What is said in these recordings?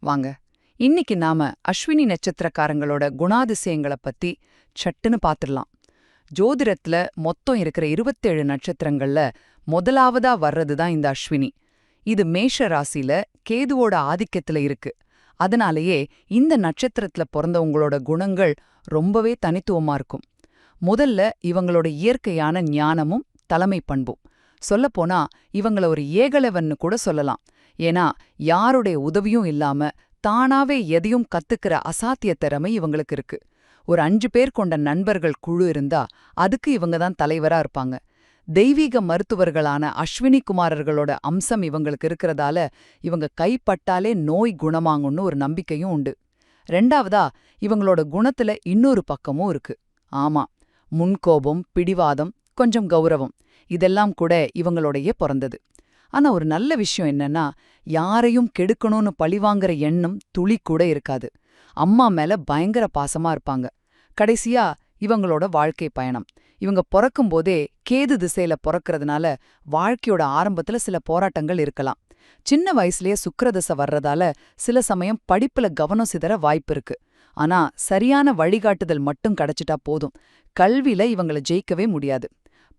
வாங்க. இன்னைக்கு நாம அஸ்வினி நட்சத்திரக்காரங்களோட குணாதிசயங்கள பத்தி சட்டுன்னு பாத்துடலாம். ஜோதிடத்துல மொத்தம் இருக்கிற 27 நட்சத்திரங்கள்ல முதலாவதா வர்றது தான் இந்த அஸ்வினி. இது மேஷ ராசியில கேதுவோட ஆதிக்கத்துல இருக்கு. அதனாலேயே இந்த நட்சத்திரத்துல பிறந்தவங்களோட குணங்கள் ரொம்பவே தனித்துவமா இருக்கும். முதல்ல இவங்களோட இயற்கையான ஞானமும் தலைமை பண்பும். சொல்லப்போனா இவங்கள ஒரு ஏகலவன்னு கூட சொல்லலாம். ஏன்னா யாருடைய உதவியும் இல்லாம தானாவே எதையும் கத்துக்கிற அசாத்திய திறமை இவங்களுக்கு இருக்கு. ஒரு 5 பேர் கொண்ட நண்பர்கள் குழு இருந்தா அதுக்கு இவங்க தான் தலைவரா இருப்பாங்க. தெய்வீக மருத்துவர்களான அஸ்வினி குமாரர்களோட அம்சம் இவங்களுக்கு இருக்கிறதால இவங்க கைப்பட்டாலே நோய் குணமாகும்னு ஒரு நம்பிக்கையும் உண்டு. ரெண்டாவதா இவங்களோட குணத்துல இன்னொரு பக்கமும் இருக்கு. ஆமா, முன்கோபம், பிடிவாதம், கொஞ்சம் கௌரவம் இதெல்லாம் கூட இவங்களோடயே பிறந்தது. ஆனா ஒரு நல்ல விஷயம் என்னன்னா, யாரையும் கெடுக்கணும்னு பழிவாங்கற எண்ணம் துளி கூட இருக்காது. அம்மா மேல பயங்கர பாசமா இருப்பாங்க. கடைசியா இவங்களோட வாழ்க்கை பயணம். இவங்க பொறக்கும்போதே கேது திசையில பொறக்கறதுனால வாழ்க்கையோட ஆரம்பத்துல சில போராட்டங்கள் இருக்கலாம். சின்ன வயசுலயே சுக்கிரதசை வர்றதால சில சமயம் படிப்புல கவனம் சிதற வாய்ப்பு இருக்கு. ஆனா சரியான வழிகாட்டுதல் மட்டும் கிடைச்சிட்டா போதும். கல்வியில இவங்கள ஜெயிக்கவே முடியாது.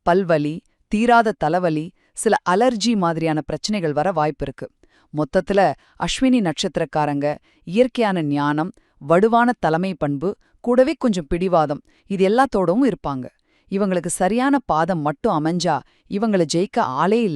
பல்வலி, தீராத தலைவலி, சில அலர்ஜி மாதிரியான பிரச்சனைகள் வர வாய்ப்பிருக்கு. மொத்தத்துல அஸ்வினி நட்சத்திரக்காரங்க இயற்கையான ஞானம், வடுவான தலைமை பண்பு, கூடவே கொஞ்சம் பிடிவாதம் இது எல்லாத்தோடவும் இருப்பாங்க. இவங்களுக்கு சரியான பாதம் மட்டும் அமைஞ்சா இவங்கள ஜெயிக்க ஆளே இல்ல.